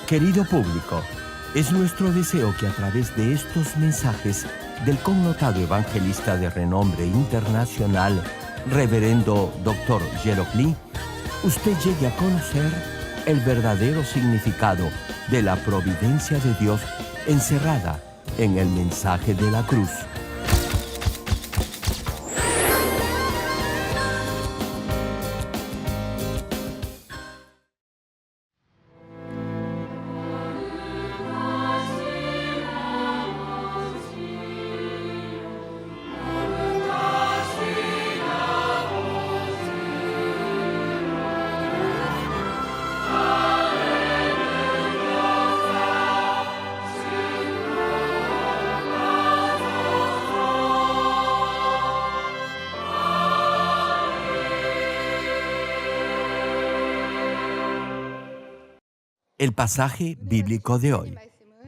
Querido público, es nuestro deseo que a través de estos mensajes del connotado evangelista de renombre internacional, Reverendo Dr. Gerald Lee, usted llegue a conocer el verdadero significado de la providencia de Dios encerrada en el mensaje de la cruz. El pasaje bíblico de hoy,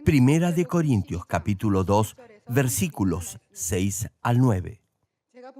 Primera de Corintios capítulo 2, versículos 6 al 9.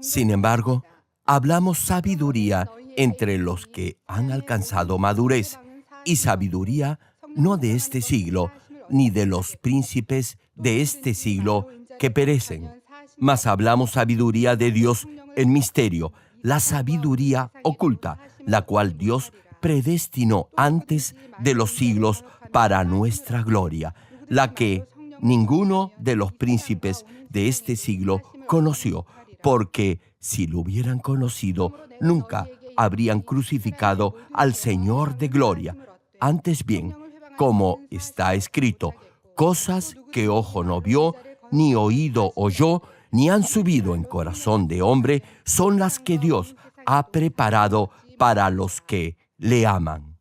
Sin embargo, hablamos sabiduría entre los que han alcanzado madurez, y sabiduría no de este siglo, ni de los príncipes de este siglo que perecen. Mas hablamos sabiduría de Dios en misterio, la sabiduría oculta, la cual Dios predestinó antes de los siglos para nuestra gloria, la que ninguno de los príncipes de este siglo conoció, porque si lo hubieran conocido, nunca habrían crucificado al Señor de gloria. Antes bien, como está escrito, cosas que ojo no vio, ni oído oyó, ni han subido en corazón de hombre, son las que Dios ha preparado para los que le aman.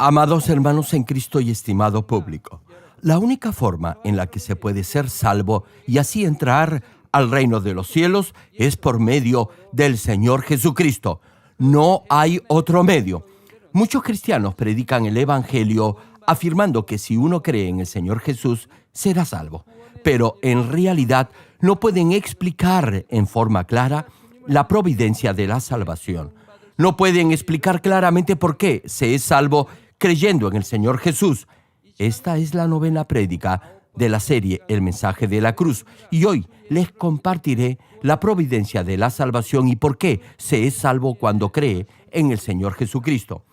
Amados hermanos en Cristo y estimado público, la única forma en la que se puede ser salvo y así entrar al reino de los cielos es por medio del Señor Jesucristo. No hay otro medio. Muchos cristianos predican el Evangelio afirmando que si uno cree en el Señor Jesús, será salvo. Pero en realidad no pueden explicar en forma clara la providencia de la salvación. No pueden explicar claramente por qué se es salvo creyendo en el Señor Jesús. Esta es la 9ª prédica de la serie El mensaje de la cruz, y hoy les compartiré la providencia de la salvación y por qué se es salvo cuando cree en el Señor Jesucristo.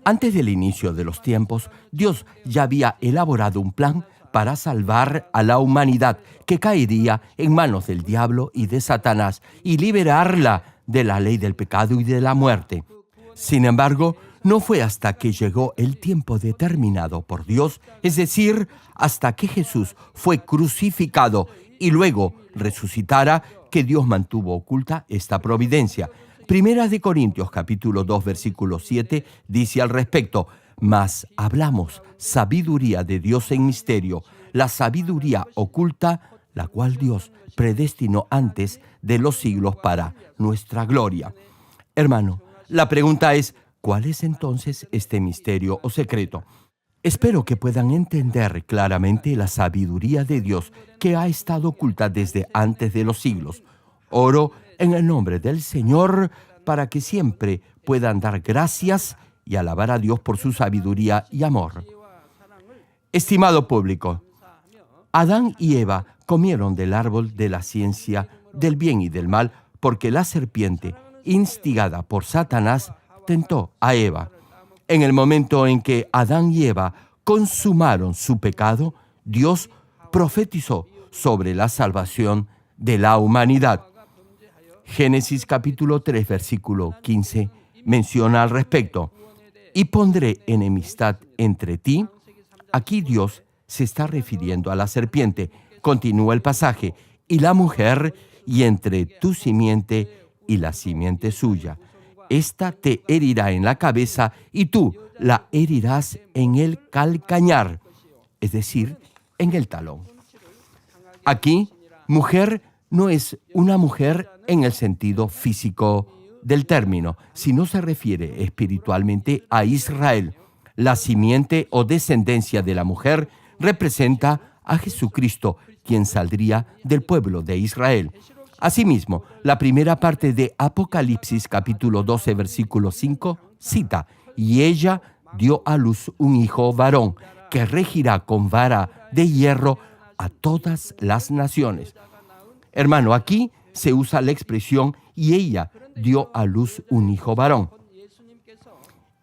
Antes del inicio de los tiempos, Dios ya había elaborado un plan para salvar a la humanidad que caería en manos del diablo y de Satanás y liberarla de la ley del pecado y de la muerte. Sin embargo, no fue hasta que llegó el tiempo determinado por Dios, es decir, hasta que Jesús fue crucificado y luego resucitara, que Dios mantuvo oculta esta providencia. Primera de Corintios capítulo 2 versículo 7 dice al respecto: mas hablamos sabiduría de Dios en misterio, la sabiduría oculta, la cual Dios predestinó antes de los siglos para nuestra gloria. Hermano, la pregunta es, ¿cuál es entonces este misterio o secreto? Espero que puedan entender claramente la sabiduría de Dios que ha estado oculta desde antes de los siglos. Oro en el nombre del Señor para que siempre puedan dar gracias y alabar a Dios por su sabiduría y amor. Estimado público, Adán y Eva comieron del árbol de la ciencia del bien y del mal porque la serpiente, instigada por Satanás, tentó a Eva. En el momento en que Adán y Eva consumaron su pecado, Dios profetizó sobre la salvación de la humanidad. Génesis capítulo 3, versículo 15 menciona al respecto: y pondré enemistad entre ti. Aquí Dios se está refiriendo a la serpiente. Continúa el pasaje: y la mujer, y entre tu simiente y la simiente suya. Esta te herirá en la cabeza y tú la herirás en el calcañar, es decir, en el talón. Aquí, mujer no es una mujer en el sentido físico del término, sino se refiere espiritualmente a Israel. La simiente o descendencia de la mujer representa a Jesucristo, quien saldría del pueblo de Israel. Asimismo, la primera parte de Apocalipsis capítulo 12, versículo 5, cita: y ella dio a luz un hijo varón, que regirá con vara de hierro a todas las naciones. Hermano, aquí se usa la expresión y ella dio a luz un hijo varón.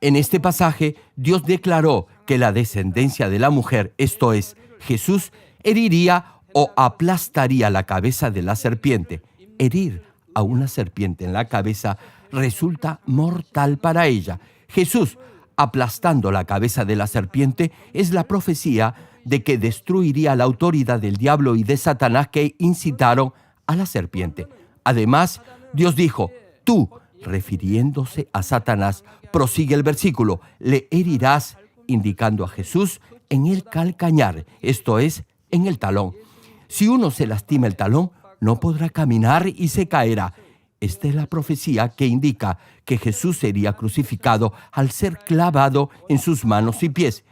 En este pasaje, Dios declaró que la descendencia de la mujer, esto es, Jesús, heriría o aplastaría la cabeza de la serpiente. Herir a una serpiente en la cabeza resulta mortal para ella. Jesús, aplastando la cabeza de la serpiente, es la profecía de que destruiría la autoridad del diablo y de Satanás que incitaron a la serpiente. Además, Dios dijo: tú, refiriéndose a Satanás, prosigue el versículo, le herirás, indicando a Jesús, en el calcañar, esto es, en el talón. Si uno se lastima el talón, no podrá caminar y se caerá. Esta es la profecía que indica que Jesús sería crucificado al ser clavado en sus manos y pies.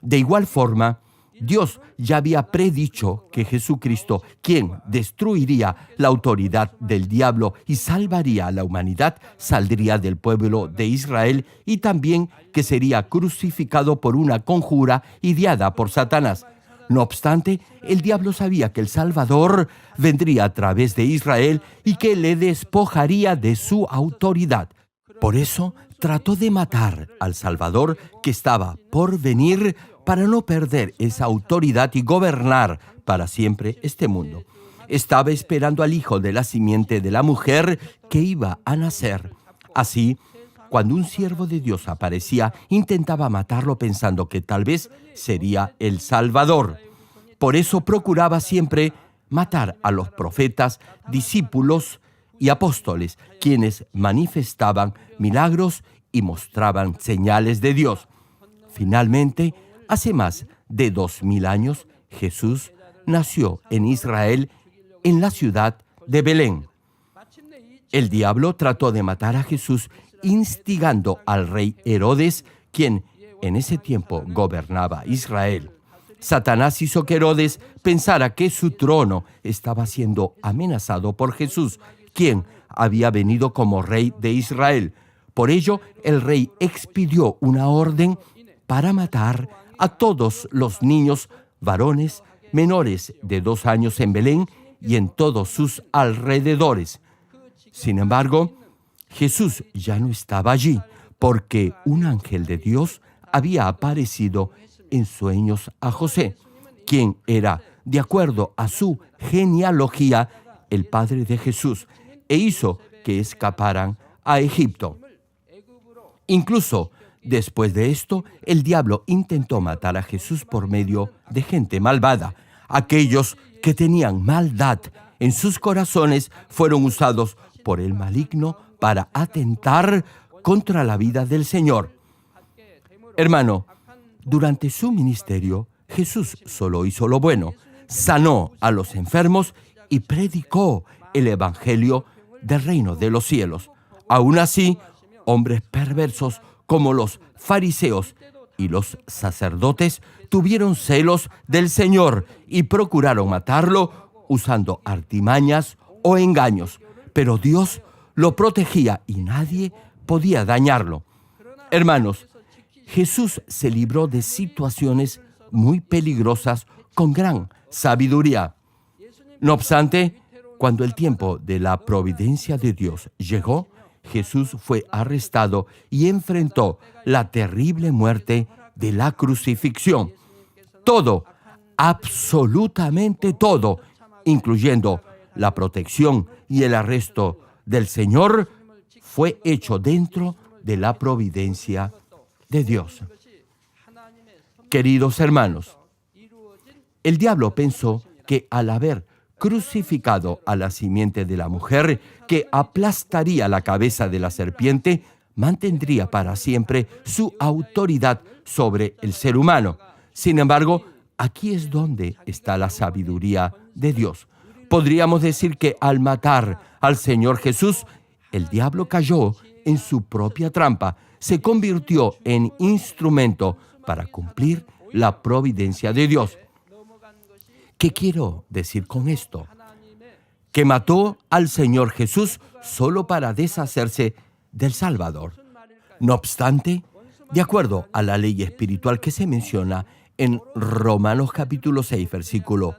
De igual forma, Dios ya había predicho que Jesucristo, quien destruiría la autoridad del diablo y salvaría a la humanidad, saldría del pueblo de Israel y también que sería crucificado por una conjura ideada por Satanás. No obstante, el diablo sabía que el Salvador vendría a través de Israel y que le despojaría de su autoridad. Por eso, trató de matar al Salvador que estaba por venir para no perder esa autoridad y gobernar para siempre este mundo. Estaba esperando al hijo de la simiente de la mujer que iba a nacer. Así, cuando un siervo de Dios aparecía, intentaba matarlo pensando que tal vez sería el Salvador. Por eso procuraba siempre matar a los profetas, discípulos y apóstoles, quienes manifestaban milagros y mostraban señales de Dios. Finalmente, hace más de 2000 años, Jesús nació en Israel, en la ciudad de Belén. El diablo trató de matar a Jesús instigando al rey Herodes, quien en ese tiempo gobernaba Israel. Satanás hizo que Herodes pensara que su trono estaba siendo amenazado por Jesús, quien había venido como rey de Israel. Por ello, el rey expidió una orden para matar a todos los niños varones menores de 2 años en Belén y en todos sus alrededores. Sin embargo, Jesús ya no estaba allí, porque un ángel de Dios había aparecido en sueños a José, quien era, de acuerdo a su genealogía, el padre de Jesús, e hizo que escaparan a Egipto. Incluso después de esto, el diablo intentó matar a Jesús por medio de gente malvada. Aquellos que tenían maldad en sus corazones fueron usados por el maligno para atentar contra la vida del Señor. Hermano, durante su ministerio, Jesús solo hizo lo bueno, sanó a los enfermos y predicó el evangelio del reino de los cielos. Aún así, hombres perversos como los fariseos y los sacerdotes tuvieron celos del Señor y procuraron matarlo usando artimañas o engaños. Pero Dios lo protegía y nadie podía dañarlo. Hermanos, Jesús se libró de situaciones muy peligrosas con gran sabiduría. No obstante, cuando el tiempo de la providencia de Dios llegó, Jesús fue arrestado y enfrentó la terrible muerte de la crucifixión. Todo, absolutamente todo, incluyendo la protección y el arresto del Señor, fue hecho dentro de la providencia de Dios. Queridos hermanos, el diablo pensó que al haber crucificado a la simiente de la mujer, que aplastaría la cabeza de la serpiente, mantendría para siempre su autoridad sobre el ser humano. Sin embargo, aquí es donde está la sabiduría de Dios. Podríamos decir que al matar al Señor Jesús, el diablo cayó en su propia trampa, se convirtió en instrumento para cumplir la providencia de Dios. ¿Qué quiero decir con esto? Que mató al Señor Jesús solo para deshacerse del Salvador. No obstante, de acuerdo a la ley espiritual que se menciona en Romanos capítulo 6, versículo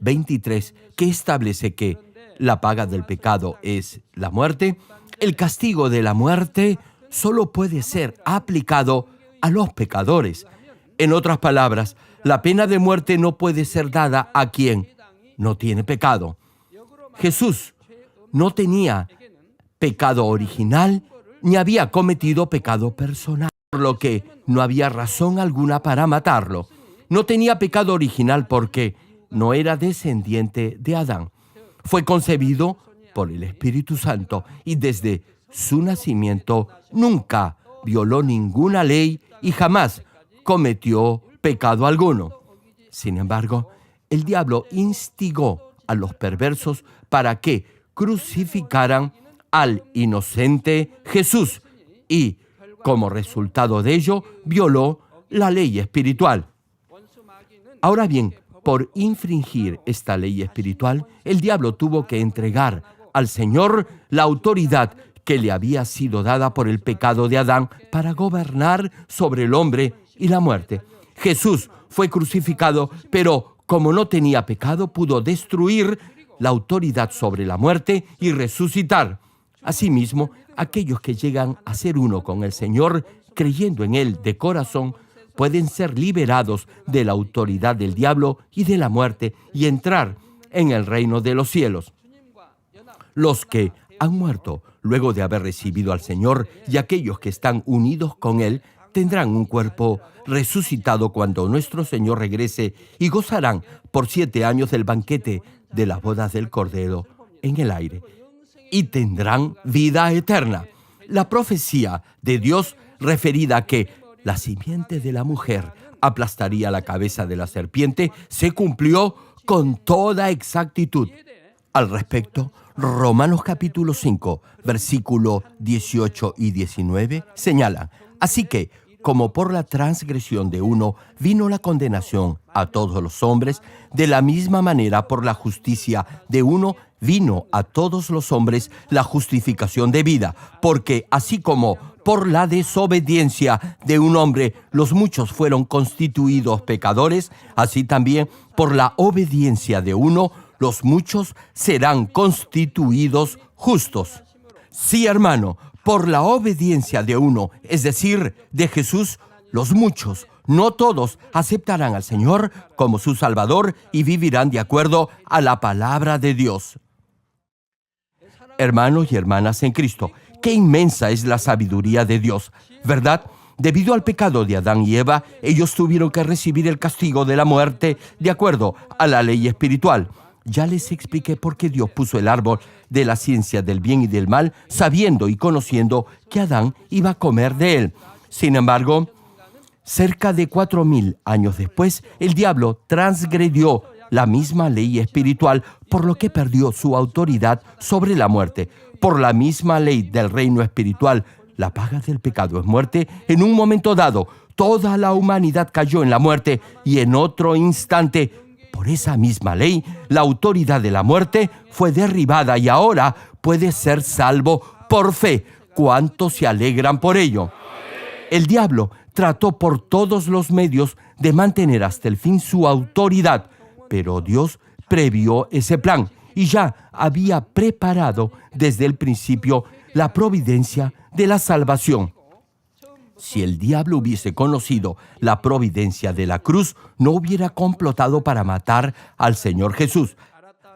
23, que establece que la paga del pecado es la muerte, el castigo de la muerte solo puede ser aplicado a los pecadores. En otras palabras, la pena de muerte no puede ser dada a quien no tiene pecado. Jesús no tenía pecado original ni había cometido pecado personal, por lo que no había razón alguna para matarlo. No tenía pecado original porque no era descendiente de Adán. Fue concebido por el Espíritu Santo y desde su nacimiento nunca violó ninguna ley y jamás cometió pecado alguno. Sin embargo, el diablo instigó a los perversos para que crucificaran al inocente Jesús y, como resultado de ello, violó la ley espiritual. Ahora bien, por infringir esta ley espiritual, el diablo tuvo que entregar al Señor la autoridad que le había sido dada por el pecado de Adán para gobernar sobre el hombre y la muerte. Jesús fue crucificado, pero como no tenía pecado, pudo destruir la autoridad sobre la muerte y resucitar. Asimismo, aquellos que llegan a ser uno con el Señor, creyendo en Él de corazón, pueden ser liberados de la autoridad del diablo y de la muerte y entrar en el reino de los cielos. Los que han muerto luego de haber recibido al Señor y aquellos que están unidos con Él tendrán un cuerpo resucitado cuando nuestro Señor regrese y gozarán por 7 años del banquete de las bodas del Cordero en el aire y tendrán vida eterna. La profecía de Dios referida a que la simiente de la mujer aplastaría la cabeza de la serpiente, se cumplió con toda exactitud. Al respecto, Romanos capítulo 5, versículo 18 y 19 señalan: así que, como por la transgresión de uno vino la condenación a todos los hombres, de la misma manera por la justicia de uno vino a todos los hombres la justificación de vida, porque así como por la desobediencia de un hombre los muchos fueron constituidos pecadores, así también por la obediencia de uno los muchos serán constituidos justos. Sí, hermano, por la obediencia de uno, es decir, de Jesús, los muchos, no todos, aceptarán al Señor como su Salvador y vivirán de acuerdo a la palabra de Dios. Hermanos y hermanas en Cristo, qué inmensa es la sabiduría de Dios, ¿verdad? Debido al pecado de Adán y Eva, ellos tuvieron que recibir el castigo de la muerte de acuerdo a la ley espiritual. Ya les expliqué por qué Dios puso el árbol de la ciencia del bien y del mal, sabiendo y conociendo que Adán iba a comer de él. Sin embargo, cerca de 4,000 años después, el diablo transgredió la misma ley espiritual, por lo que perdió su autoridad sobre la muerte. Por la misma ley del reino espiritual, la paga del pecado es muerte. En un momento dado, toda la humanidad cayó en la muerte y en otro instante, por esa misma ley, la autoridad de la muerte fue derribada y ahora puede ser salvo por fe. ¿Cuántos se alegran por ello? El diablo trató por todos los medios de mantener hasta el fin su autoridad, pero Dios previó ese plan y ya había preparado desde el principio la providencia de la salvación. Si el diablo hubiese conocido la providencia de la cruz, no hubiera complotado para matar al Señor Jesús.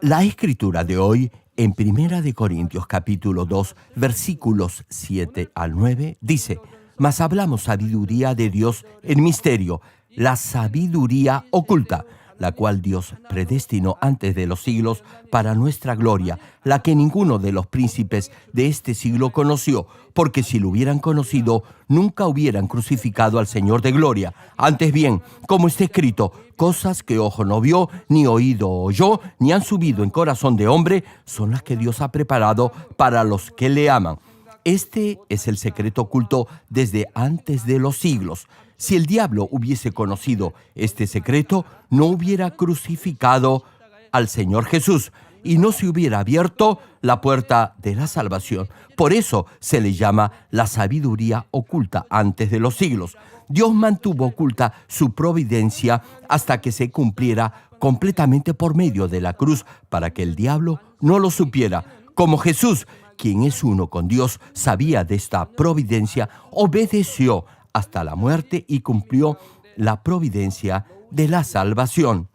La escritura de hoy, en 1 Corintios capítulo 2, versículos 7 al 9, dice: mas hablamos sabiduría de Dios en misterio, la sabiduría oculta, la cual Dios predestinó antes de los siglos para nuestra gloria, la que ninguno de los príncipes de este siglo conoció, porque si lo hubieran conocido, nunca hubieran crucificado al Señor de gloria. Antes bien, como está escrito, cosas que ojo no vio, ni oído oyó, ni han subido en corazón de hombre, son las que Dios ha preparado para los que le aman. Este es el secreto oculto desde antes de los siglos. Si el diablo hubiese conocido este secreto, no hubiera crucificado al Señor Jesús y no se hubiera abierto la puerta de la salvación. Por eso se le llama la sabiduría oculta antes de los siglos. Dios mantuvo oculta su providencia hasta que se cumpliera completamente por medio de la cruz para que el diablo no lo supiera. Como Jesús, quien es uno con Dios, sabía de esta providencia, obedeció hasta la muerte y cumplió la providencia de la salvación.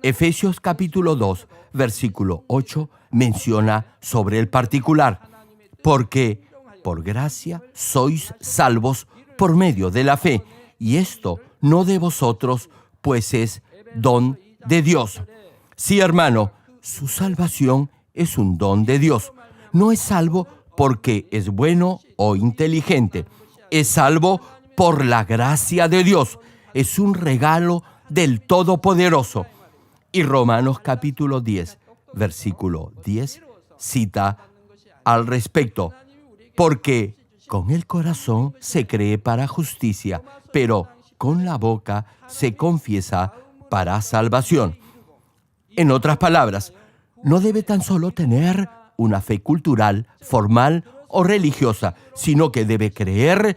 Efesios capítulo 2, versículo 8, menciona sobre el particular: porque por gracia sois salvos por medio de la fe, y esto no de vosotros, pues es don de Dios. Sí, hermano, su salvación es un don de Dios. No es salvo porque es bueno o inteligente. Es salvo por la gracia de Dios. Es un regalo del Todopoderoso. Y Romanos capítulo 10, versículo 10, cita al respecto: porque con el corazón se cree para justicia, pero con la boca se confiesa para salvación. En otras palabras, no debe tan solo tener una fe cultural, formal o religiosa, sino que debe creer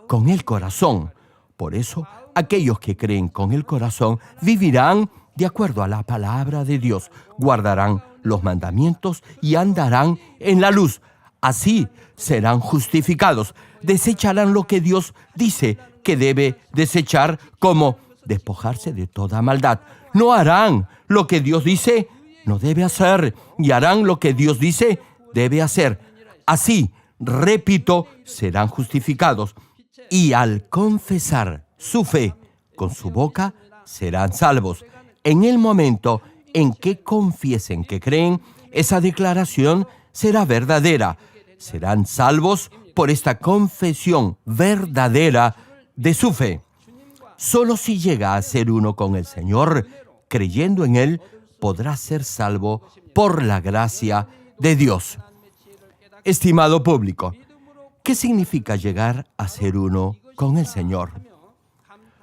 con el corazón. Por eso, aquellos que creen con el corazón vivirán de acuerdo a la palabra de Dios, guardarán los mandamientos y andarán en la luz. Así serán justificados, desecharán lo que Dios dice que debe desechar, como despojarse de toda maldad. No harán lo que Dios dice no debe hacer, y harán lo que Dios dice debe hacer. Así, repito, serán justificados, y al confesar su fe con su boca, serán salvos. En el momento en que confiesen que creen, esa declaración será verdadera. Serán salvos por esta confesión verdadera de su fe. Solo si llega a ser uno con el Señor, creyendo en Él, podrá ser salvo por la gracia de Dios. Estimado público, ¿qué significa llegar a ser uno con el Señor?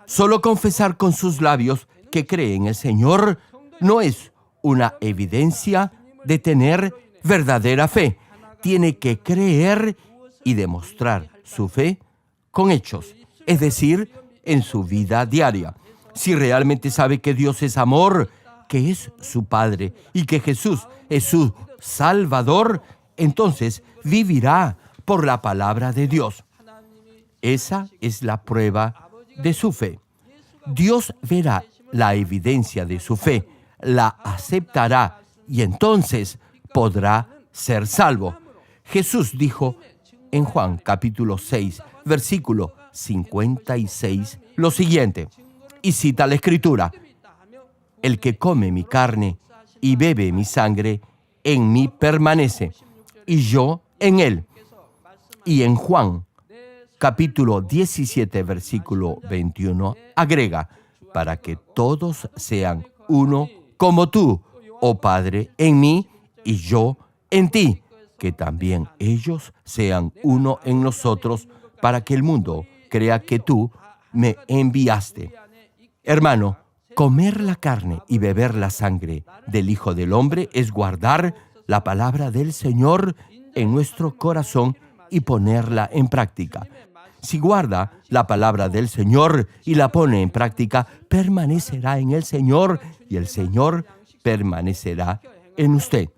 Solo confesar con sus labios que cree en el Señor no es una evidencia de tener verdadera fe. Tiene que creer y demostrar su fe con hechos, es decir, en su vida diaria. Si realmente sabe que Dios es amor, que es su Padre y que Jesús es su Salvador, entonces vivirá por la palabra de Dios. Esa es la prueba de su fe. Dios verá la evidencia de su fe, la aceptará y entonces podrá ser salvo. Jesús dijo en Juan capítulo 6, versículo 56, lo siguiente, y cita la Escritura: el que come mi carne y bebe mi sangre, en mí permanece, y yo en él. Y en Juan capítulo 17, versículo 21, agrega: para que todos sean uno como tú, oh Padre, en mí y yo en ti, que también ellos sean uno en nosotros, para que el mundo crea que tú me enviaste. Hermano, comer la carne y beber la sangre del Hijo del Hombre es guardar la palabra del Señor en nuestro corazón y ponerla en práctica. Si guarda la palabra del Señor y la pone en práctica, permanecerá en el Señor y el Señor permanecerá en usted.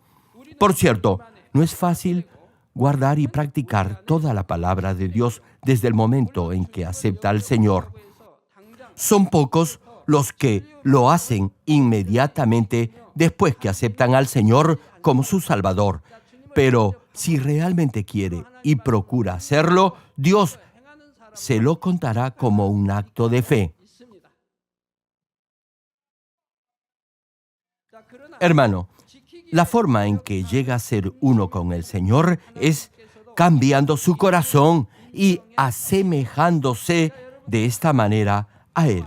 Por cierto, no es fácil guardar y practicar toda la palabra de Dios desde el momento en que acepta al Señor. Son pocos los que lo hacen inmediatamente después que aceptan al Señor como su Salvador. Pero si realmente quiere y procura hacerlo, Dios se lo contará como un acto de fe. Hermano, la forma en que llega a ser uno con el Señor es cambiando su corazón y asemejándose de esta manera a Él.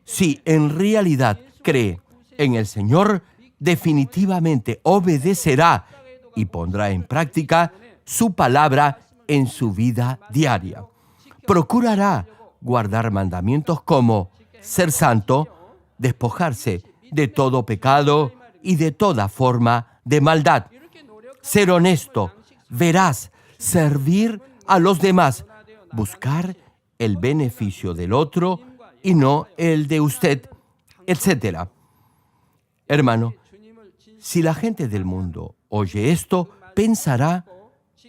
Si en realidad cree en el Señor, definitivamente obedecerá y pondrá en práctica su palabra en su vida diaria. Procurará guardar mandamientos como ser santo, despojarse de todo pecado y de toda forma de maldad, ser honesto, veraz, servir a los demás, buscar el beneficio del otro y no el de usted, etc. Hermano, si la gente del mundo oye esto, pensará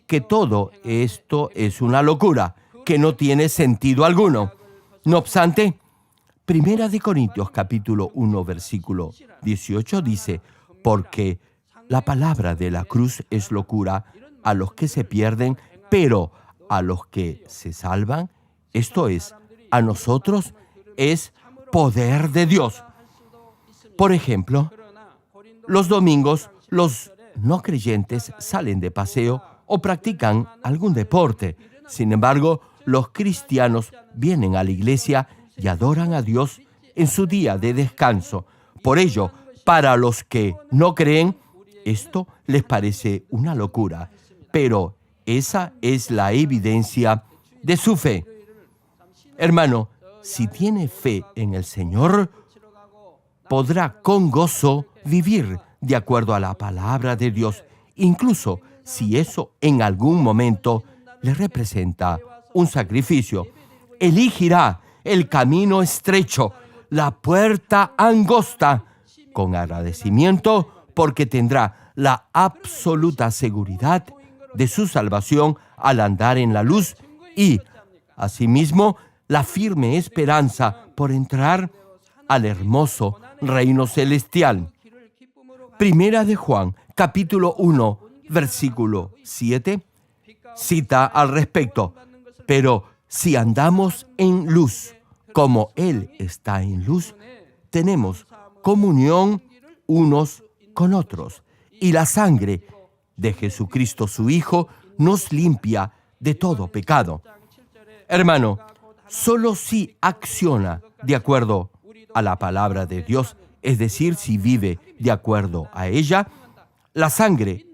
que todo esto es una locura, que no tiene sentido alguno. No obstante, Primera de Corintios capítulo 1, versículo 18 dice: porque la palabra de la cruz es locura a los que se pierden, pero a los que se salvan, esto es, a nosotros, es poder de Dios. Por ejemplo, los domingos, los no creyentes salen de paseo o practican algún deporte. Sin embargo, los cristianos vienen a la iglesia y adoran a Dios en su día de descanso. Por ello, para los que no creen, esto les parece una locura, pero esa es la evidencia de su fe. Hermano, si tiene fe en el Señor, podrá con gozo vivir de acuerdo a la palabra de Dios, incluso si eso en algún momento le representa un sacrificio. Elegirá el camino estrecho, la puerta angosta, con agradecimiento, porque tendrá la absoluta seguridad de su salvación al andar en la luz y, asimismo, la firme esperanza por entrar al hermoso reino celestial. Primera de Juan, capítulo 1, versículo 7, cita al respecto: pero si andamos en luz, como Él está en luz, tenemos comunión unos con otros, y la sangre de Jesucristo su Hijo nos limpia de todo pecado. Hermano, Solo si acciona de acuerdo a la palabra de Dios, es decir, si vive de acuerdo a ella, la sangre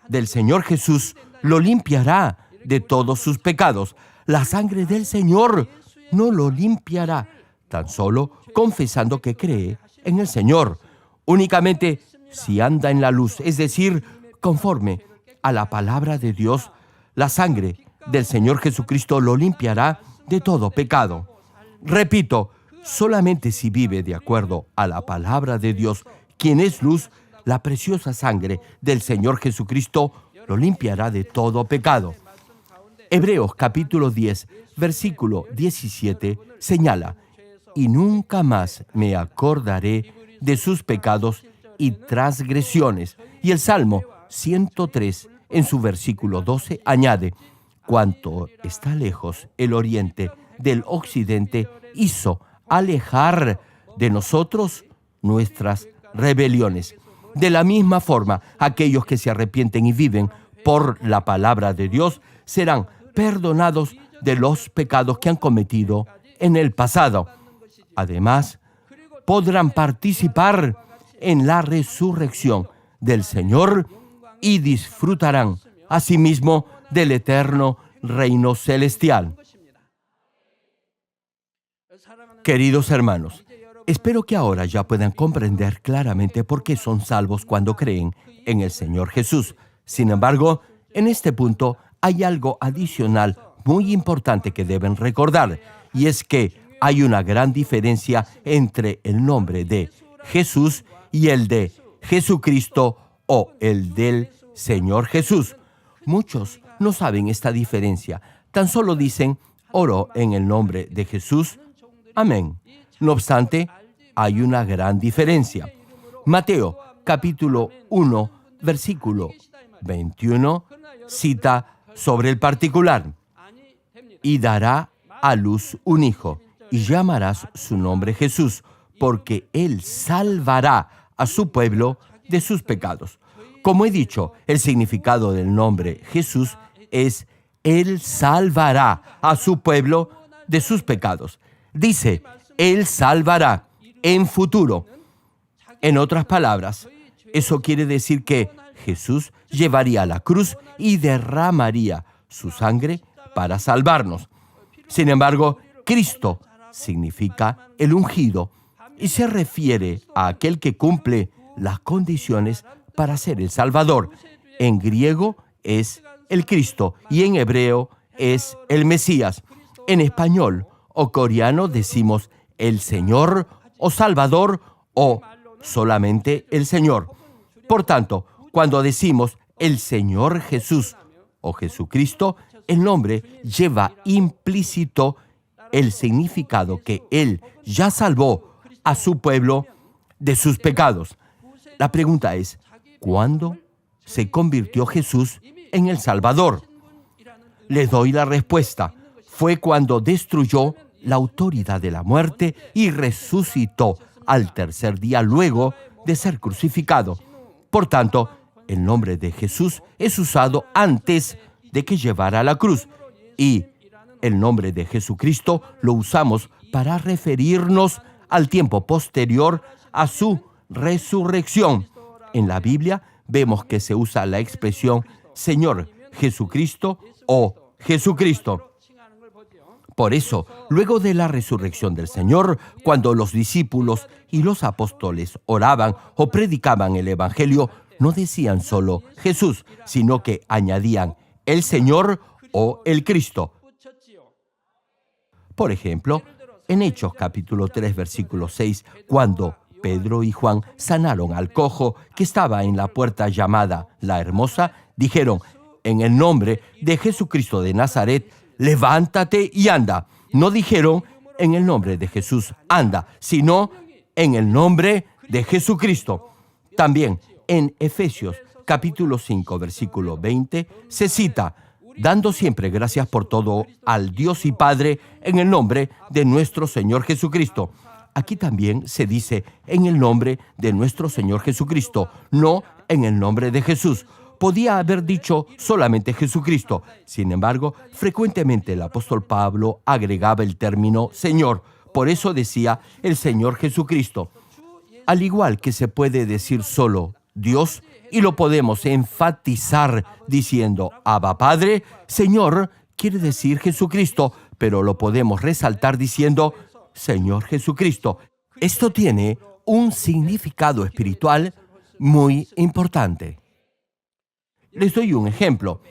del Señor Jesús lo limpiará de todos sus pecados. La sangre del Señor no lo limpiará, tan solo confesando que cree en el Señor. Únicamente si anda en la luz, es decir, conforme a la palabra de Dios, la sangre del Señor Jesucristo lo limpiará de todo pecado. Repito, solamente si vive de acuerdo a la palabra de Dios, quien es luz, la preciosa sangre del Señor Jesucristo lo limpiará de todo pecado. Hebreos capítulo 10, versículo 17 señala: y nunca más me acordaré de sus pecados y transgresiones. Y el Salmo 103, en su versículo 12, añade: cuanto está lejos el oriente del occidente, hizo alejar de nosotros nuestras rebeliones. De la misma forma, aquellos que se arrepienten y viven por la palabra de Dios serán perdonados de los pecados que han cometido en el pasado. Además, podrán participar en la resurrección del Señor y disfrutarán asimismo del eterno reino celestial. Queridos hermanos, espero que ahora ya puedan comprender claramente por qué son salvos cuando creen en el Señor Jesús. Sin embargo, en este punto hay algo adicional muy importante que deben recordar, y es que hay una gran diferencia entre el nombre de Jesús y el de Jesucristo o el del Señor Jesús. Muchos no saben esta diferencia, tan solo dicen: oro en el nombre de Jesús. Amén. No obstante, hay una gran diferencia. Mateo, capítulo 1, versículo 21, cita sobre el particular: y dará a luz un hijo, y llamarás su nombre Jesús, porque él salvará a su pueblo de sus pecados. Como he dicho, el significado del nombre Jesús es: él salvará a su pueblo de sus pecados. Dice: él salvará en futuro. En otras palabras, eso quiere decir que Jesús llevaría la cruz y derramaría su sangre para salvarnos. Sin embargo, Cristo significa el ungido y se refiere a aquel que cumple las condiciones para ser el Salvador. En griego es el Cristo y en hebreo es el Mesías. En español o coreano decimos el Señor o Salvador o solamente el Señor. Por tanto, cuando decimos el Señor Jesús o Jesucristo, el nombre lleva implícito el significado que Él ya salvó a su pueblo de sus pecados. La pregunta es: ¿cuándo se convirtió Jesús en el Salvador? Les doy la respuesta. Fue cuando destruyó la autoridad de la muerte y resucitó al tercer día luego de ser crucificado. Por tanto, el nombre de Jesús es usado antes de que llevara la cruz, y el nombre de Jesucristo lo usamos para referirnos al tiempo posterior a su resurrección. En la Biblia vemos que se usa la expresión Señor Jesucristo o Jesucristo. Por eso, luego de la resurrección del Señor, cuando los discípulos y los apóstoles oraban o predicaban el Evangelio, no decían solo Jesús, sino que añadían el Señor o el Cristo. Por ejemplo, en Hechos capítulo 3, versículo 6, cuando Pedro y Juan sanaron al cojo que estaba en la puerta llamada La Hermosa, dijeron: en el nombre de Jesucristo de Nazaret, levántate y anda. No dijeron en el nombre de Jesús, anda, sino en el nombre de Jesucristo. También en Efesios capítulo 5, versículo 20, se cita: dando siempre gracias por todo al Dios y Padre en el nombre de nuestro Señor Jesucristo. Aquí también se dice en el nombre de nuestro Señor Jesucristo, no en el nombre de Jesús. Podía haber dicho solamente Jesucristo. Sin embargo, frecuentemente el apóstol Pablo agregaba el término Señor. Por eso decía el Señor Jesucristo. Al igual que se puede decir solo Dios, y lo podemos enfatizar diciendo Abba Padre, Señor quiere decir Jesucristo, pero lo podemos resaltar diciendo Señor Jesucristo. Esto tiene un significado espiritual muy importante. Les doy un ejemplo.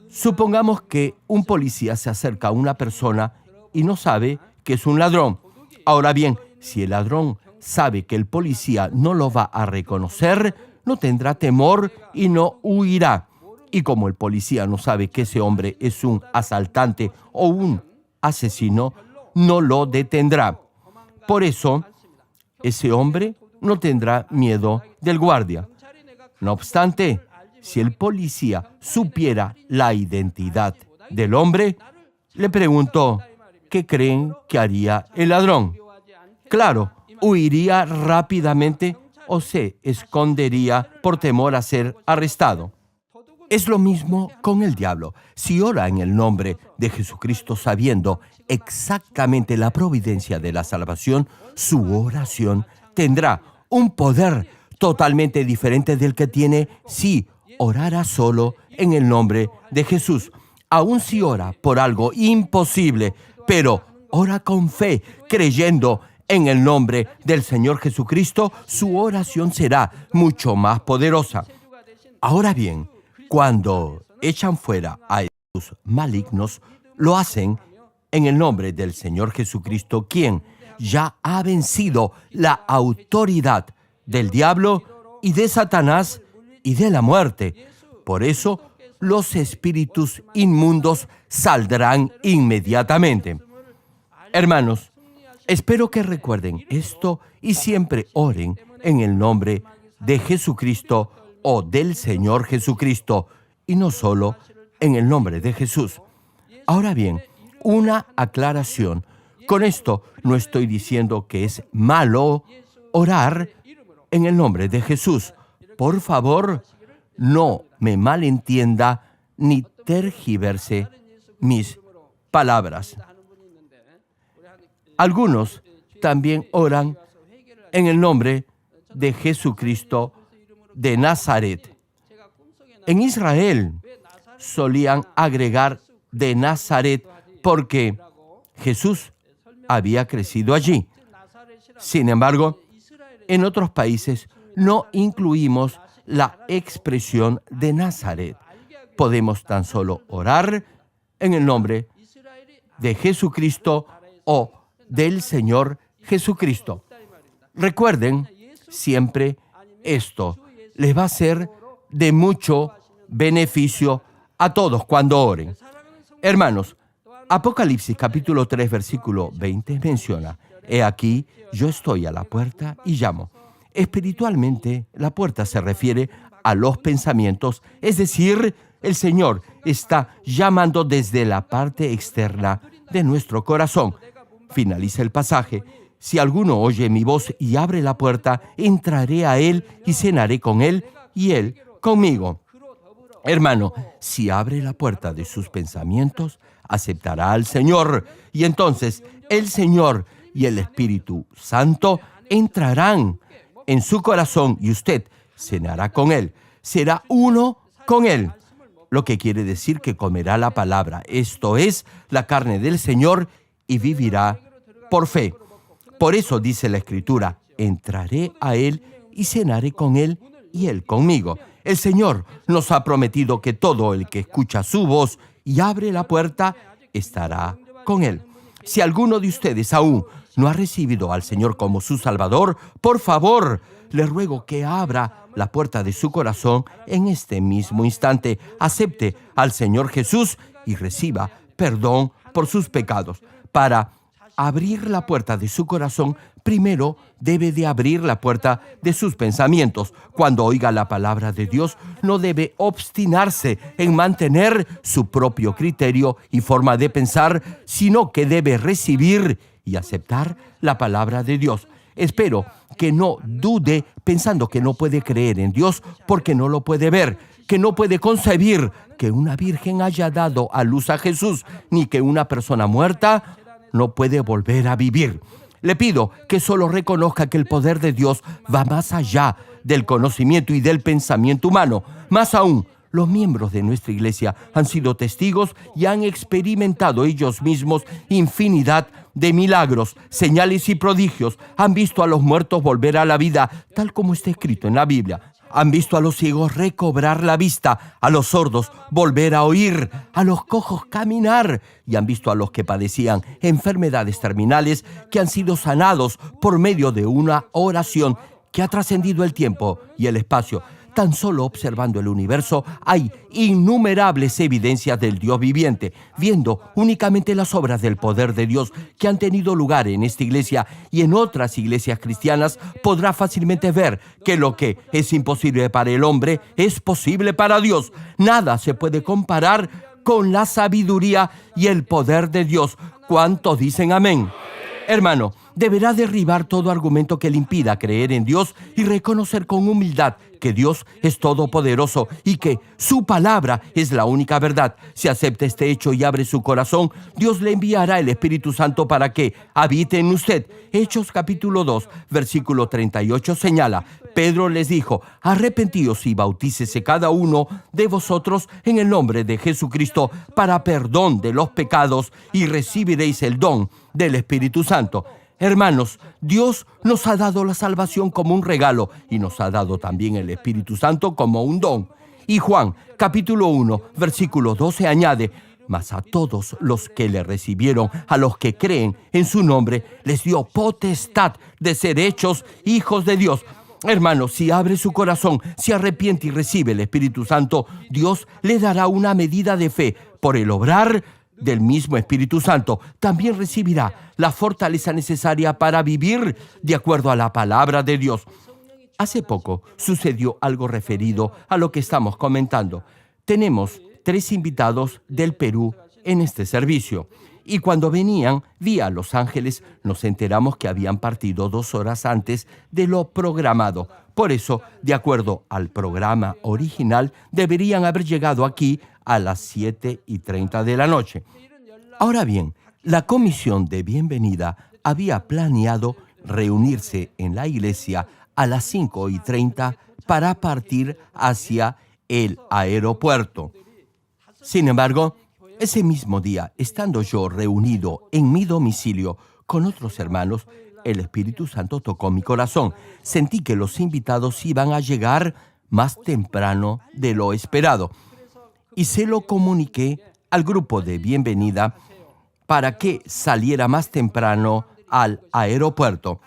Supongamos que un policía se acerca a una persona y no sabe que es un ladrón. Ahora bien, si el ladrón sabe que el policía no lo va a reconocer, no tendrá temor y no huirá. Y como el policía no sabe que ese hombre es un asaltante o un asesino, no lo detendrá. Por eso, ese hombre no tendrá miedo del guardia. No obstante, si el policía supiera la identidad del hombre, le preguntó, ¿qué creen que haría el ladrón? Claro, huiría rápidamente o se escondería por temor a ser arrestado. Es lo mismo con el diablo. Si ora en el nombre de Jesucristo sabiendo exactamente la providencia de la salvación, su oración tendrá un poder totalmente diferente del que tiene si orara solo en el nombre de Jesús. Aun si ora por algo imposible, pero ora con fe, creyendo en el nombre del Señor Jesucristo, su oración será mucho más poderosa. Ahora bien, cuando echan fuera a estos malignos, lo hacen en el nombre del Señor Jesucristo, quien ya ha vencido la autoridad del diablo y de Satanás y de la muerte. Por eso, los espíritus inmundos saldrán inmediatamente. Hermanos, espero que recuerden esto y siempre oren en el nombre de Jesucristo o del Señor Jesucristo, y no solo en el nombre de Jesús. Ahora bien, una aclaración. Con esto no estoy diciendo que es malo orar en el nombre de Jesús. Por favor, no me malentienda ni tergiverse mis palabras. Algunos también oran en el nombre de Jesucristo de Nazaret. En Israel solían agregar de Nazaret porque Jesús había crecido allí. Sin embargo, en otros países no incluimos la expresión de Nazaret. Podemos tan solo orar en el nombre de Jesucristo o del Señor Jesucristo. Recuerden siempre esto. Les va a ser de mucho beneficio a todos cuando oren. Hermanos, Apocalipsis capítulo 3, versículo 20 menciona, «He aquí, yo estoy a la puerta y llamo». Espiritualmente, la puerta se refiere a los pensamientos, es decir, el Señor está llamando desde la parte externa de nuestro corazón. Finaliza el pasaje. «Si alguno oye mi voz y abre la puerta, entraré a él y cenaré con él y él conmigo». Hermano, si abre la puerta de sus pensamientos, aceptará al Señor, y entonces el Señor y el Espíritu Santo entrarán en su corazón y usted cenará con Él. Será uno con Él, lo que quiere decir que comerá la palabra, esto es, la carne del Señor, y vivirá por fe. Por eso dice la Escritura, entraré a Él y cenaré con Él y Él conmigo. El Señor nos ha prometido que todo el que escucha su voz y abre la puerta estará con Él. Si alguno de ustedes aún no ha recibido al Señor como su Salvador, por favor, le ruego que abra la puerta de su corazón en este mismo instante. Acepte al Señor Jesús y reciba perdón por sus pecados. Para abrir la puerta de su corazón, primero debe de abrir la puerta de sus pensamientos. Cuando oiga la palabra de Dios, no debe obstinarse en mantener su propio criterio y forma de pensar, sino que debe recibir y aceptar la palabra de Dios. Espero que no dude pensando que no puede creer en Dios porque no lo puede ver, que no puede concebir que una virgen haya dado a luz a Jesús, ni que una persona muerta no puede volver a vivir. Le pido que solo reconozca que el poder de Dios va más allá del conocimiento y del pensamiento humano. Más aún, los miembros de nuestra iglesia han sido testigos y han experimentado ellos mismos infinidad de milagros, señales y prodigios. Han visto a los muertos volver a la vida, tal como está escrito en la Biblia. Han visto a los ciegos recobrar la vista, a los sordos volver a oír, a los cojos caminar, y han visto a los que padecían enfermedades terminales que han sido sanados por medio de una oración que ha trascendido el tiempo y el espacio. Tan solo observando el universo hay innumerables evidencias del Dios viviente. Viendo únicamente las obras del poder de Dios que han tenido lugar en esta iglesia y en otras iglesias cristianas, podrá fácilmente ver que lo que es imposible para el hombre es posible para Dios. Nada se puede comparar con la sabiduría y el poder de Dios. ¿Cuántos dicen amén? Hermano, deberá derribar todo argumento que le impida creer en Dios y reconocer con humildad que Dios es todopoderoso y que su palabra es la única verdad. Si acepta este hecho y abre su corazón, Dios le enviará el Espíritu Santo para que habite en usted. Hechos capítulo 2, versículo 38 señala: Pedro les dijo: arrepentíos y bautícese cada uno de vosotros en el nombre de Jesucristo para perdón de los pecados y recibiréis el don del Espíritu Santo. Hermanos, Dios nos ha dado la salvación como un regalo y nos ha dado también el Espíritu Santo como un don. Y Juan, capítulo 1, versículo 12 añade: mas a todos los que le recibieron, a los que creen en su nombre, les dio potestad de ser hechos hijos de Dios. Hermanos, si abre su corazón, se arrepiente y recibe el Espíritu Santo, Dios le dará una medida de fe por el obrar del mismo Espíritu Santo. También recibirá la fortaleza necesaria para vivir de acuerdo a la palabra de Dios. Hace poco sucedió algo referido a lo que estamos comentando. Tenemos 3 invitados del Perú en este servicio. Y cuando venían vía Los Ángeles, nos enteramos que habían partido 2 horas antes de lo programado. Por eso, de acuerdo al programa original, deberían haber llegado aquí a las 7:30 de la noche. Ahora bien, la comisión de bienvenida había planeado reunirse en la iglesia a las 5:30 para partir hacia el aeropuerto. Sin embargo, ese mismo día, estando yo reunido en mi domicilio con otros hermanos, el Espíritu Santo tocó mi corazón. Sentí que los invitados iban a llegar más temprano de lo esperado y se lo comuniqué al grupo de bienvenida para que saliera más temprano al aeropuerto.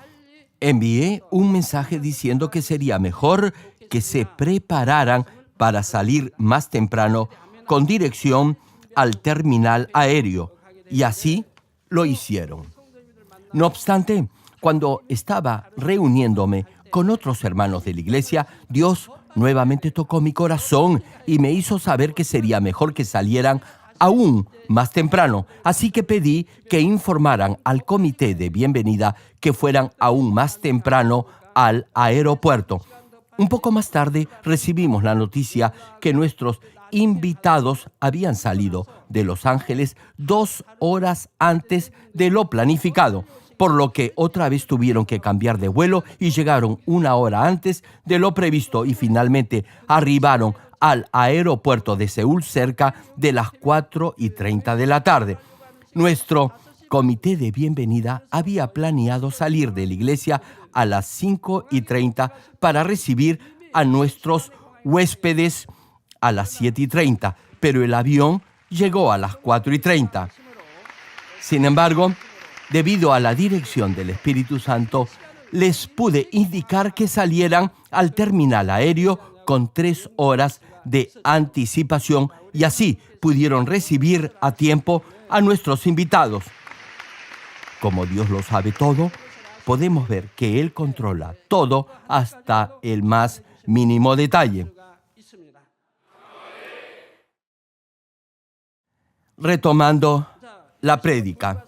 Envié un mensaje diciendo que sería mejor que se prepararan para salir más temprano con dirección al terminal aéreo, y así lo hicieron. No obstante, cuando estaba reuniéndome con otros hermanos de la iglesia, Dios nuevamente tocó mi corazón y me hizo saber que sería mejor que salieran aún más temprano. Así que pedí que informaran al comité de bienvenida que fueran aún más temprano al aeropuerto. Un poco más tarde recibimos la noticia que nuestros invitados habían salido de Los Ángeles 2 horas antes de lo planificado, por lo que otra vez tuvieron que cambiar de vuelo y llegaron 1 hora antes de lo previsto y finalmente arribaron al aeropuerto de Seúl cerca de las 4:30 de la tarde. Nuestro comité de bienvenida había planeado salir de la iglesia a las 5:30 para recibir a nuestros huéspedes a las 7:30, pero el avión llegó a las 4:30. Sin embargo, debido a la dirección del Espíritu Santo, les pude indicar que salieran al terminal aéreo con 3 horas de anticipación y así pudieron recibir a tiempo a nuestros invitados. Como Dios lo sabe todo, podemos ver que Él controla todo hasta el más mínimo detalle. Retomando la prédica.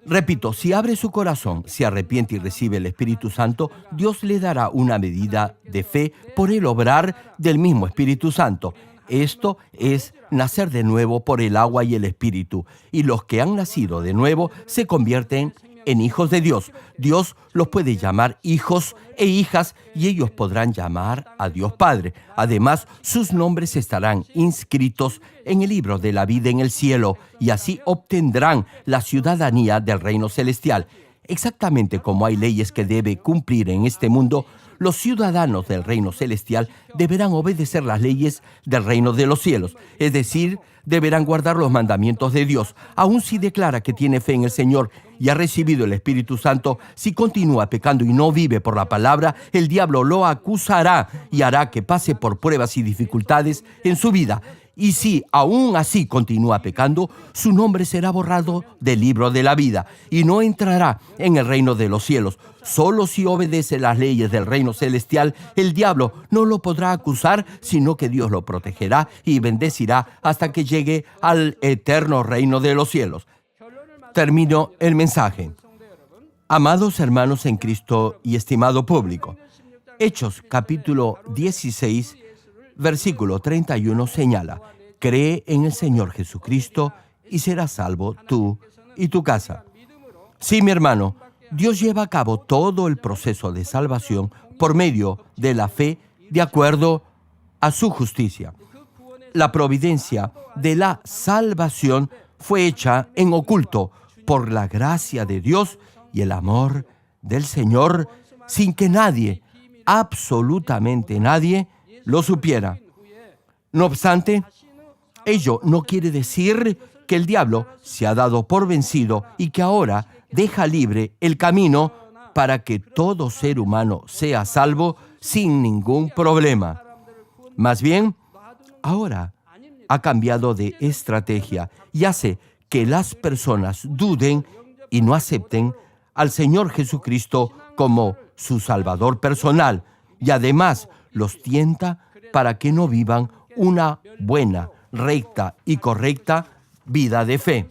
Repito, si abre su corazón, se arrepiente y recibe el Espíritu Santo, Dios le dará una medida de fe por el obrar del mismo Espíritu Santo. Esto es nacer de nuevo por el agua y el Espíritu. Y los que han nacido de nuevo se convierten en hijos de Dios. Dios los puede llamar hijos e hijas y ellos podrán llamar a Dios Padre. Además, sus nombres estarán inscritos en el libro de la vida en el cielo y así obtendrán la ciudadanía del reino celestial. Exactamente como hay leyes que debe cumplir en este mundo, los ciudadanos del reino celestial deberán obedecer las leyes del reino de los cielos, es decir, deberán guardar los mandamientos de Dios. Aun si declara que tiene fe en el Señor y ha recibido el Espíritu Santo, si continúa pecando y no vive por la palabra, el diablo lo acusará y hará que pase por pruebas y dificultades en su vida. Y si aún así continúa pecando, su nombre será borrado del libro de la vida y no entrará en el reino de los cielos. Solo si obedece las leyes del reino celestial, el diablo no lo podrá acusar, sino que Dios lo protegerá y bendecirá hasta que llegue al eterno reino de los cielos. Termino el mensaje. Amados hermanos en Cristo y estimado público, Hechos capítulo 16, versículo 31 señala: cree en el Señor Jesucristo y serás salvo tú y tu casa. Sí, mi hermano, Dios lleva a cabo todo el proceso de salvación por medio de la fe de acuerdo a su justicia. La providencia de la salvación fue hecha en oculto por la gracia de Dios y el amor del Señor, sin que nadie, absolutamente nadie, lo supiera. No obstante, ello no quiere decir que el diablo se ha dado por vencido y que ahora deja libre el camino para que todo ser humano sea salvo sin ningún problema. Más bien, ahora ha cambiado de estrategia y hace que las personas duden y no acepten al Señor Jesucristo como su Salvador personal, y además los tienta para que no vivan una buena, recta y correcta vida de fe.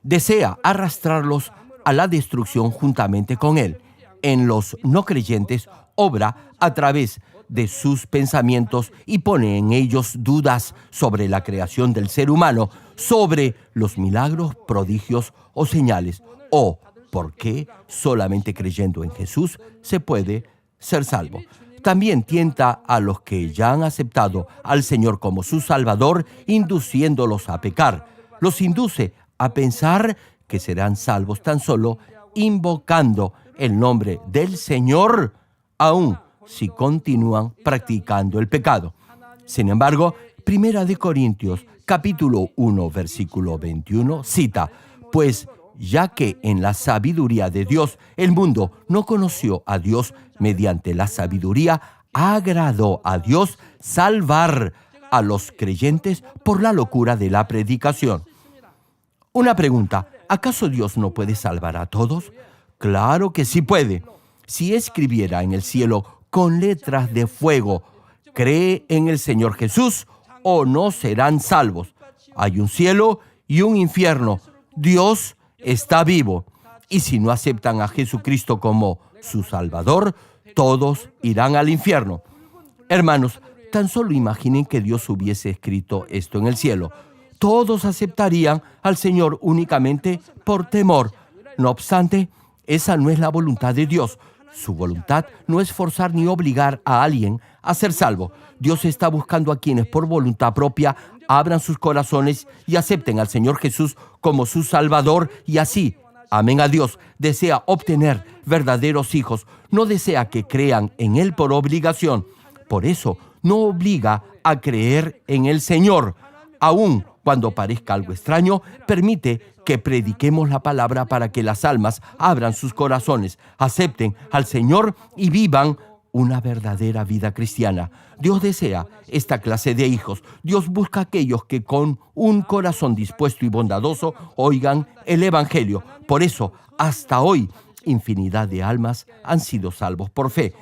Desea arrastrarlos a la destrucción juntamente con él. En los no creyentes obra a través de sus pensamientos y pone en ellos dudas sobre la creación del ser humano, sobre los milagros, prodigios o señales, o por qué solamente creyendo en Jesús se puede ser salvo. También tienta a los que ya han aceptado al Señor como su Salvador, induciéndolos a pecar. Los induce a pensar que serán salvos tan solo invocando el nombre del Señor, aun si continúan practicando el pecado. Sin embargo, Primera de Corintios, capítulo 1, versículo 21, cita: pues ya que en la sabiduría de Dios el mundo no conoció a Dios, mediante la sabiduría agradó a Dios salvar a los creyentes por la locura de la predicación. Una pregunta: ¿acaso Dios no puede salvar a todos? Claro que sí puede. Si escribiera en el cielo con letras de fuego: cree en el Señor Jesús o no serán salvos. Hay un cielo y un infierno. Dios está vivo. Y si no aceptan a Jesucristo como su Salvador, todos irán al infierno. Hermanos, tan solo imaginen que Dios hubiese escrito esto en el cielo. Todos aceptarían al Señor únicamente por temor. No obstante, esa no es la voluntad de Dios. Su voluntad no es forzar ni obligar a alguien a ser salvo. Dios está buscando a quienes por voluntad propia abran sus corazones y acepten al Señor Jesús como su Salvador y así amen a Dios. Desea obtener verdaderos hijos. No desea que crean en Él por obligación. Por eso no obliga a creer en el Señor. Aun cuando parezca algo extraño, permite que prediquemos la palabra para que las almas abran sus corazones, acepten al Señor y vivan una verdadera vida cristiana. Dios desea esta clase de hijos. Dios busca a aquellos que con un corazón dispuesto y bondadoso oigan el Evangelio. Por eso, hasta hoy, infinidad de almas han sido salvos por fe.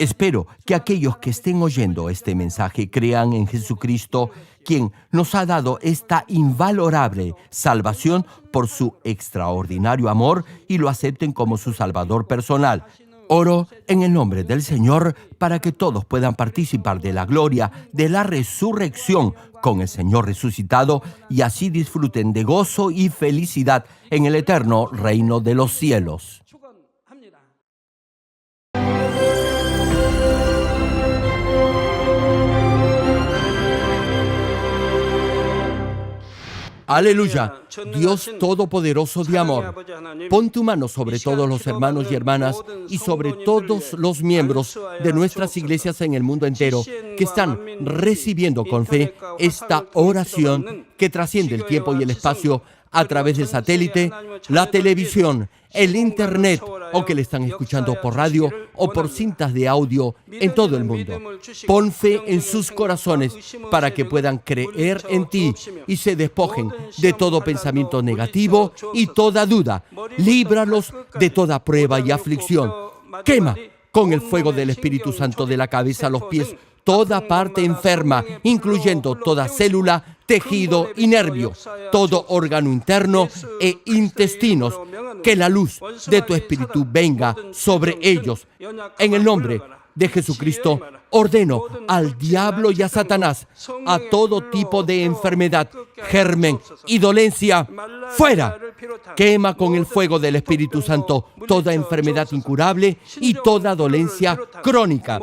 Espero que aquellos que estén oyendo este mensaje crean en Jesucristo, quien nos ha dado esta invalorable salvación por su extraordinario amor, y lo acepten como su Salvador personal. Oro en el nombre del Señor para que todos puedan participar de la gloria de la resurrección con el Señor resucitado, y así disfruten de gozo y felicidad en el eterno reino de los cielos. Aleluya, Dios Todopoderoso de amor, pon tu mano sobre todos los hermanos y hermanas y sobre todos los miembros de nuestras iglesias en el mundo entero que están recibiendo con fe esta oración que trasciende el tiempo y el espacio a través del satélite, la televisión, el internet, o que le están escuchando por radio o por cintas de audio en todo el mundo. Pon fe en sus corazones para que puedan creer en ti y se despojen de todo pensamiento negativo y toda duda. Líbralos de toda prueba y aflicción. Quema con el fuego del Espíritu Santo de la cabeza a los pies toda parte enferma, incluyendo toda célula, tejido y nervio, todo órgano interno e intestinos. Que la luz de tu Espíritu venga sobre ellos. En el nombre de Jesucristo, ordeno al diablo y a Satanás, a todo tipo de enfermedad, germen y dolencia, fuera. Quema con el fuego del Espíritu Santo toda enfermedad incurable y toda dolencia crónica.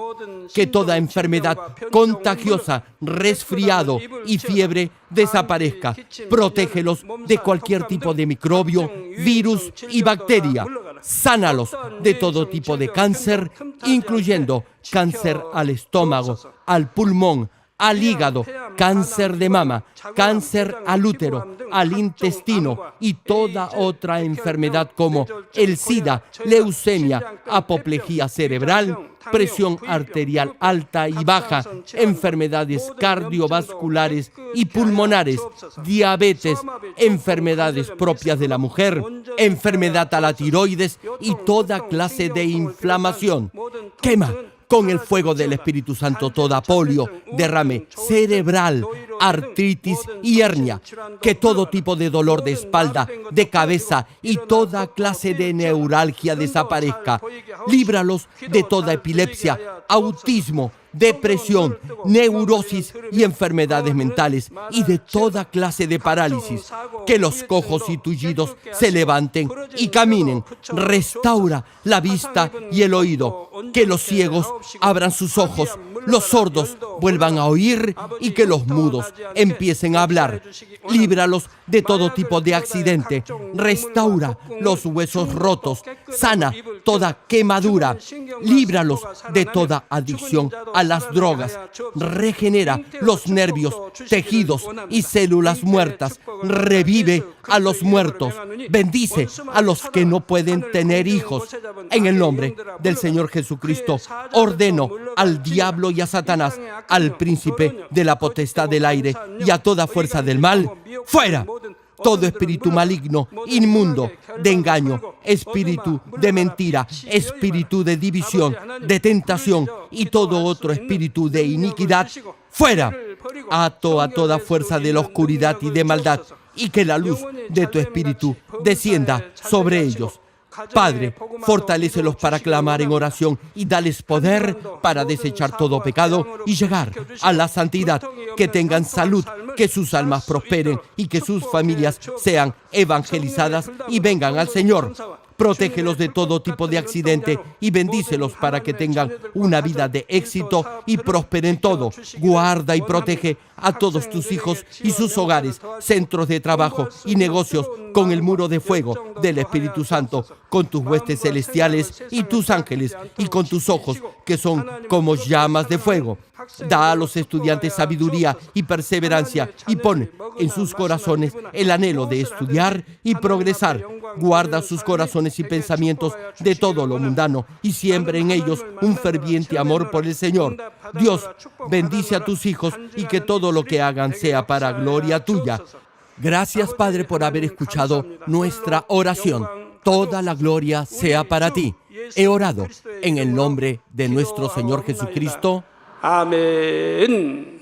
Que toda enfermedad contagiosa, resfriado y fiebre desaparezca. Protégelos de cualquier tipo de microbio, virus y bacteria. Sánalos de todo tipo de cáncer, incluyendo cáncer al estómago, al pulmón, al hígado, cáncer de mama, cáncer al útero, al intestino y toda otra enfermedad como el SIDA, leucemia, apoplejía cerebral, presión arterial alta y baja, enfermedades cardiovasculares y pulmonares, diabetes, enfermedades propias de la mujer, enfermedad a la tiroides y toda clase de inflamación. Quema con el fuego del Espíritu Santo toda polio, derrame cerebral, artritis y hernia. Que todo tipo de dolor de espalda, de cabeza y toda clase de neuralgia desaparezca. Líbralos de toda epilepsia, autismo, depresión, neurosis y enfermedades mentales, y de toda clase de parálisis. Que los cojos y tullidos se levanten y caminen. Restaura la vista y el oído. Que los ciegos abran sus ojos, los sordos vuelvan a oír y que los mudos empiecen a hablar. Líbralos de todo tipo de accidente. Restaura los huesos rotos. Sana toda quemadura. Líbralos de toda adicción a las drogas. Regenera los nervios, tejidos y células muertas. Revive a los muertos. Bendice a los que no pueden tener hijos. En el nombre del Señor Jesucristo, ordeno al diablo y a Satanás, al príncipe de la potestad del aire y a toda fuerza del mal, fuera. Todo espíritu maligno, inmundo, de engaño, espíritu de mentira, espíritu de división, de tentación y todo otro espíritu de iniquidad, fuera. Ato a toda fuerza de la oscuridad y de maldad, y que la luz de tu espíritu descienda sobre ellos. Padre, fortalécelos para clamar en oración y dales poder para desechar todo pecado y llegar a la santidad. Que tengan salud, que sus almas prosperen y que sus familias sean evangelizadas y vengan al Señor. Protégelos de todo tipo de accidente y bendícelos para que tengan una vida de éxito y prosperen todo. Guarda y protege a todos tus hijos y sus hogares, centros de trabajo y negocios con el muro de fuego del Espíritu Santo, con tus huestes celestiales y tus ángeles y con tus ojos que son como llamas de fuego. Da a los estudiantes sabiduría y perseverancia y pon en sus corazones el anhelo de estudiar y progresar. Guarda sus corazones y pensamientos de todo lo mundano y siembra en ellos un ferviente amor por el Señor. Dios, bendice a tus hijos y que todo lo que hagan sea para gloria tuya. Gracias, Padre, por haber escuchado nuestra oración. Toda la gloria sea para ti. He orado En el nombre de nuestro Señor Jesucristo. 아멘.